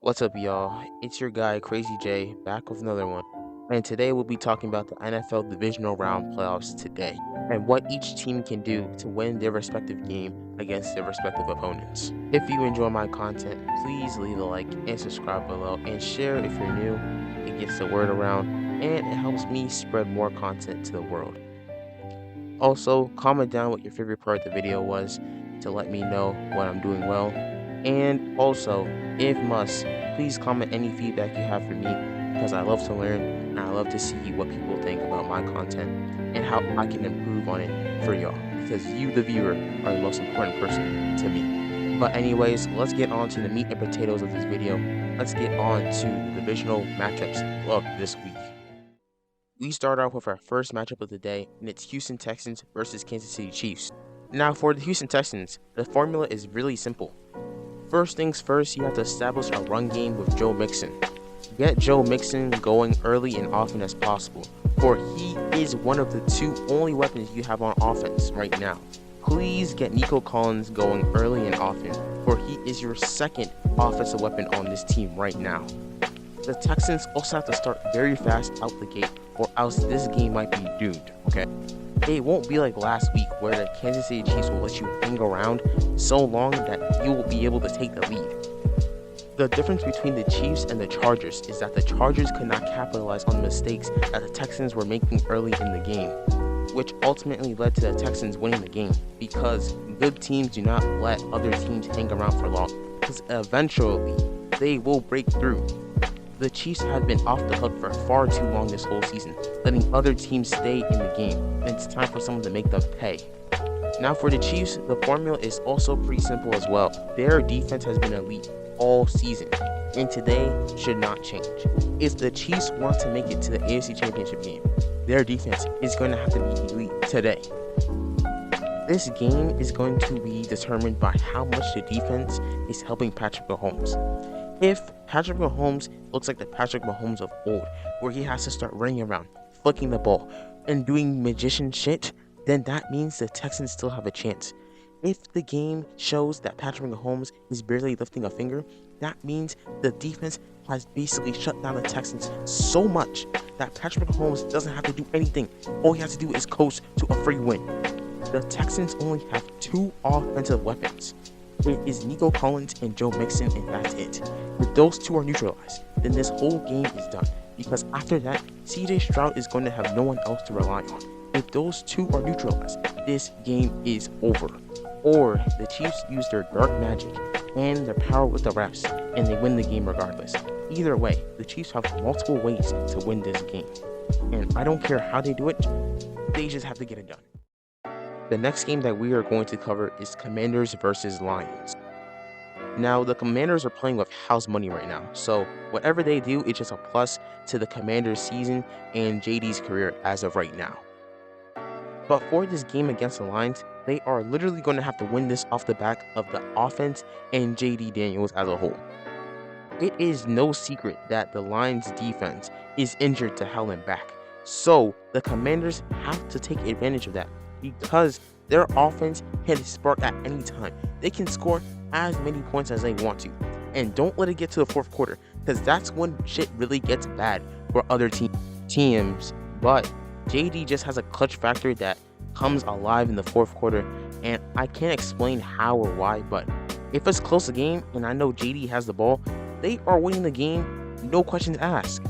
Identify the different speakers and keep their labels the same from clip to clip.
Speaker 1: What's up, y'all? It's your guy, Crazy J, back with another one. And today we'll be talking about the NFL Divisional Round playoffs today and what each team can do to win their respective game against their respective opponents. If you enjoy my content, please leave a like and subscribe below and share if you're new. It gets the word around and it helps me spread more content to the world. Also, comment down what your favorite part of the video was to let me know what I'm doing well. And also, if must, please comment any feedback you have for me because I love to learn and I love to see what people think about my content and how I can improve on it for y'all because you, the viewer, are the most important person to me. But anyways, let's get on to the meat and potatoes of this video. Let's get on to the divisional matchups of this week. We start off with our first matchup of the day, and it's Houston Texans versus Kansas City Chiefs. Now, for the Houston Texans, the formula is really simple. First things first, you have to establish a run game with Joe Mixon. Get Joe Mixon going early and often as possible, for he is one of the two only weapons you have on offense right now. Please get Nico Collins going early and often, for he is your second offensive weapon on this team right now. The Texans also have to start very fast out the gate, or else this game might be doomed, okay? It won't be like last week where the Kansas City Chiefs will let you hang around so long that you will be able to take the lead. The difference between the Chiefs and the Chargers is that the Chargers could not capitalize on the mistakes that the Texans were making early in the game, which ultimately led to the Texans winning the game because good teams do not let other teams hang around for long, because eventually they will break through. The Chiefs have been off the hook for far too long this whole season, letting other teams stay in the game, and it's time for someone to make them pay. Now for the Chiefs, the formula is also pretty simple as well. Their defense has been elite all season, and today should not change. If the Chiefs want to make it to the AFC Championship game, their defense is going to have to be elite today. This game is going to be determined by how much the defense is helping Patrick Mahomes. If Patrick Mahomes looks like the Patrick Mahomes of old, where he has to start running around, flicking the ball, and doing magician shit, then that means the Texans still have a chance. If the game shows that Patrick Mahomes is barely lifting a finger, that means the defense has basically shut down the Texans so much that Patrick Mahomes doesn't have to do anything. All he has to do is coast to a free win. The Texans only have two offensive weapons. It is Nico Collins and Joe Mixon, and that's it. If those two are neutralized, then this whole game is done, because after that, CJ Stroud is going to have no one else to rely on. If those two are neutralized, this game is over. Or the Chiefs use their dark magic and their power with the refs, and they win the game regardless. Either way, the Chiefs have multiple ways to win this game. And I don't care how they do it, they just have to get it done. The next game that we are going to cover is Commanders versus Lions. Now, the Commanders are playing with house money right now, so whatever they do, it's just a plus to the Commanders' season and JD's career as of right now. But for this game against the Lions, they are literally going to have to win this off the back of the offense and JD Daniels as a whole. It is no secret that the Lions' defense is injured to hell and back, so the Commanders have to take advantage of that, because their offense can spark at any time. They can score as many points as they want to. And don't let it get to the fourth quarter, because that's when shit really gets bad for other teams. But JD just has a clutch factor that comes alive in the fourth quarter, and I can't explain how or why, but if it's close a game and I know JD has the ball, they are winning the game, no questions asked.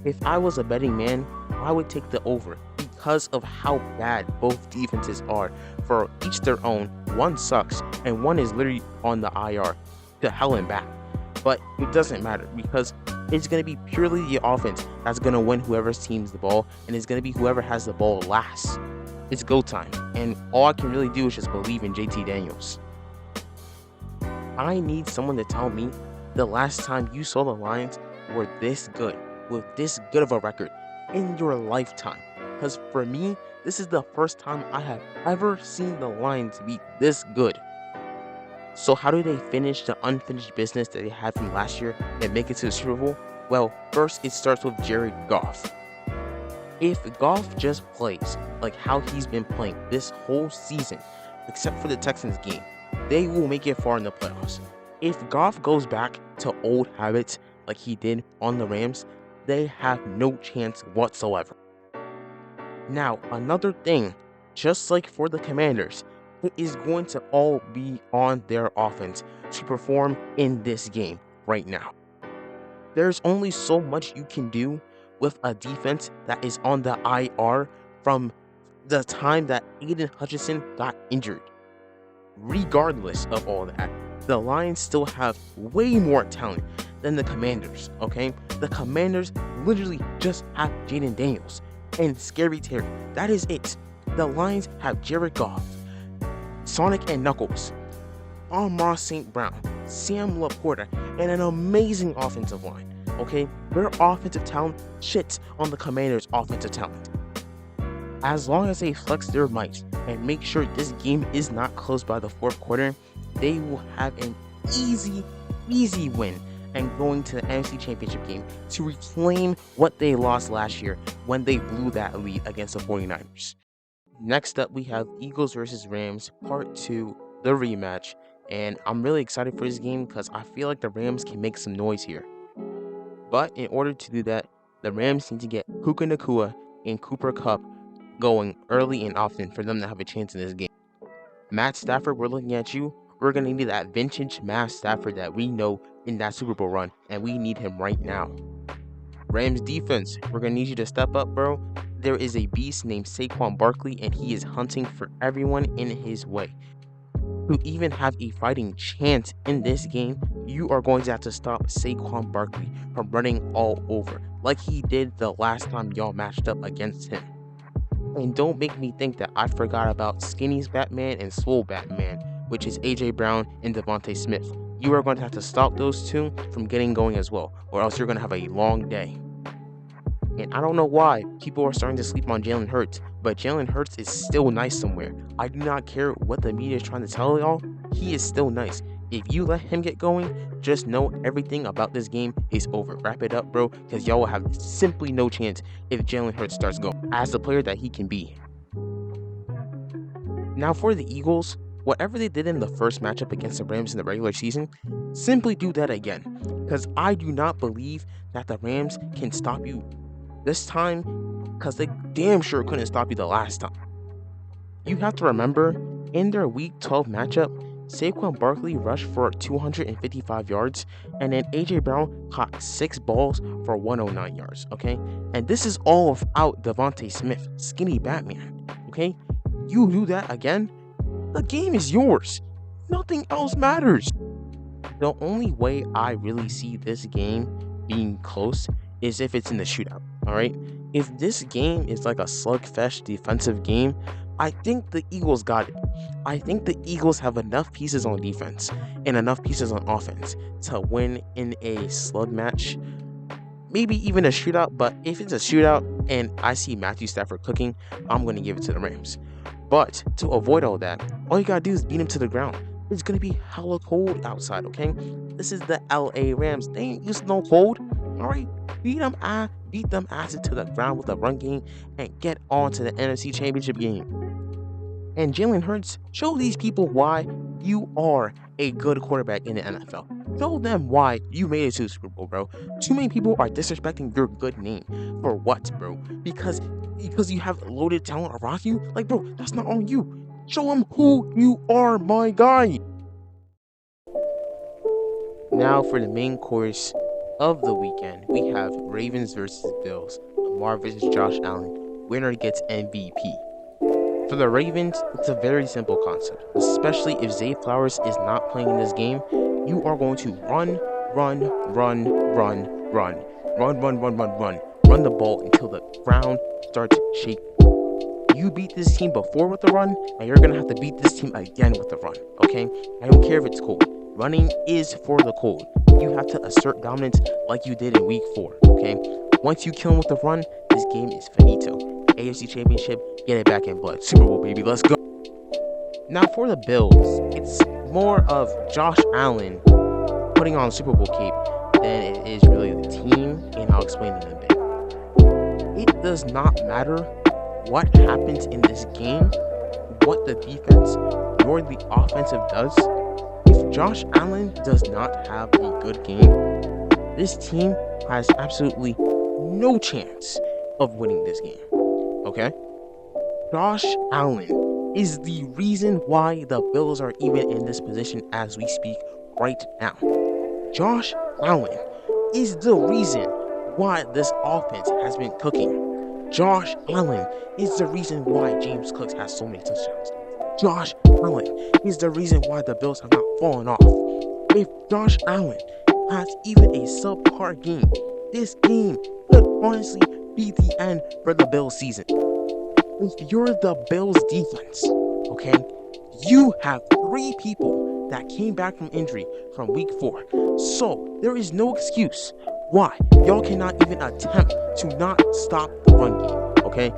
Speaker 1: If I was a betting man, I would take the over, because of how bad both defenses are for each their own. One sucks and one is literally on the IR to hell and back. But it doesn't matter, because it's going to be purely the offense that's going to win whoever's team's the ball, and it's going to be whoever has the ball last. It's go time, and all I can really do is just believe in JT Daniels. I need someone to tell me the last time you saw the Lions were this good, with this good of a record in your lifetime. Because for me, this is the first time I have ever seen the Lions be this good. So how do they finish the unfinished business that they had from last year and make it to the Super Bowl? Well, first it starts with Jared Goff. If Goff just plays like how he's been playing this whole season, except for the Texans game, they will make it far in the playoffs. If Goff goes back to old habits like he did on the Rams, they have no chance whatsoever. Now, another thing, just like for the Commanders, it is going to all be on their offense to perform in this game right now. There's only so much you can do with a defense that is on the IR from the time that Aiden Hutchinson got injured. Regardless of all that, the Lions still have way more talent than the Commanders, okay? The Commanders literally just have Jaden Daniels and Scary Terry. That is it. The Lions have Jared Goff, Sonic and Knuckles, Amon St. Brown, Sam Laporta, and an amazing offensive line, okay? Their offensive talent shits on the Commanders' offensive talent. As long as they flex their might and make sure this game is not close by the fourth quarter, they will have an easy win and going to the NFC Championship game to reclaim what they lost last year when they blew that lead against the 49ers. Next up, we have Eagles versus Rams, Part 2, the rematch. And I'm really excited for this game because I feel like the Rams can make some noise here. But in order to do that, the Rams need to get Puka Nacua and Cooper Kupp going early and often for them to have a chance in this game. Matt Stafford, we're looking at you. We're going to need that vintage Matt Stafford that we know in that Super Bowl run, and we need him right now. Rams defense, we're going to need you to step up, bro. There is a beast named Saquon Barkley, and he is hunting for everyone in his way. To even have a fighting chance in this game, you are going to have to stop Saquon Barkley from running all over, like he did the last time y'all matched up against him. And don't make me think that I forgot about Skinny's Batman and Swole Batman, which is AJ Brown and Devontae Smith. You are going to have to stop those two from getting going as well, or else you're going to have a long day. And I don't know why people are starting to sleep on Jalen Hurts, but Jalen Hurts is still nice somewhere. I do not care what the media is trying to tell y'all, he is still nice. If you let him get going, just know everything about this game is over. Wrap it up, bro, because y'all will have simply no chance if Jalen Hurts starts going as the player that he can be. Now for the Eagles, whatever they did in the first matchup against the Rams in the regular season, simply do that again, because I do not believe that the Rams can stop you this time, because they damn sure couldn't stop you the last time. You have to remember, in their Week 12 matchup, Saquon Barkley rushed for 255 yards, and then AJ Brown caught 6 balls for 109 yards, okay? And this is all without Devontae Smith, Skinny Batman, okay? You do that again, the game is yours. Nothing else matters. The only way I really see this game being close is if it's in the shootout, all right? If this game is like a slugfest defensive game, I think the Eagles got it. I think the Eagles have enough pieces on defense and enough pieces on offense to win in a slug match, maybe even a shootout. But if it's a shootout and I see Matthew Stafford cooking, I'm going to give it to the Rams. But to avoid all that, all you got to do is beat him to the ground. It's going to be hella cold outside, okay? This is the LA Rams. They ain't used to no cold, all right? Beat them asses to the ground with a run game and get on to the NFC Championship game. And Jalen Hurts, show these people why you are a good quarterback in the NFL. Show them why you made it to the Super Bowl, bro. Too many people are disrespecting your good name. For what, bro? Because you have loaded talent around you? Like, bro, that's not on you. Show them who you are, my guy. Now for the main course of the weekend, we have Ravens versus Bills, Lamar versus Josh Allen. Winner gets MVP. For the Ravens, it's a very simple concept, especially if Zay Flowers is not playing in this game. You are going to run the ball until the ground starts shaking. You beat this team before with the run, and you're going to have to beat this team again with the run, okay? I don't care if it's cold. Running is for the cold. You have to assert dominance like you did in Week 4, okay? Once you kill him with the run, this game is finito. AFC Championship, get it back in blood. Super Bowl, baby, let's go. Now for the Bills, it's more of Josh Allen putting on Super Bowl cape than it is really the team, and I'll explain in a bit. It does not matter what happens in this game, what the defense nor the offensive does. If Josh Allen does not have a good game, this team has absolutely no chance of winning this game. Okay? Josh Allen is the reason why the Bills are even in this position as we speak right now. Josh Allen is the reason why this offense has been cooking. Josh Allen is the reason why James Cook has so many touchdowns. Josh Allen is the reason why the Bills have not fallen off. If Josh Allen has even a subpar game, this game could honestly be the end for the Bills season. If you're the Bills defense, okay, you have 3 people that came back from injury from week 4. So there is no excuse why y'all cannot even attempt to not stop the run game, okay?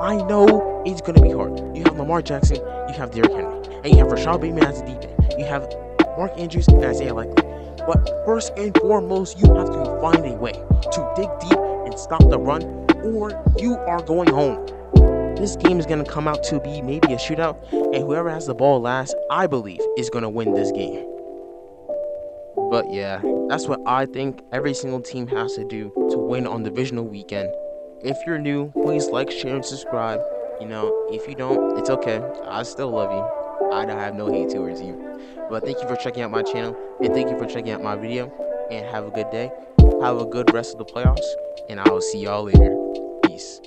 Speaker 1: I know it's going to be hard. You have Lamar Jackson, you have Derrick Henry, and you have Rashad Bateman as a DB. You have Mark Andrews and Isaiah Likely. But first and foremost, you have to find a way to dig deep and stop the run, or you are going home. This game is going to come out to be maybe a shootout, and whoever has the ball last, I believe, is going to win this game. But yeah, that's what I think every single team has to do to win on divisional weekend. If you're new, please like, share, and subscribe. You know, if you don't, it's okay. I still love you. I don't have no hate towards you. But thank you for checking out my channel, and thank you for checking out my video, and have a good day. Have a good rest of the playoffs, and I will see y'all later. Peace.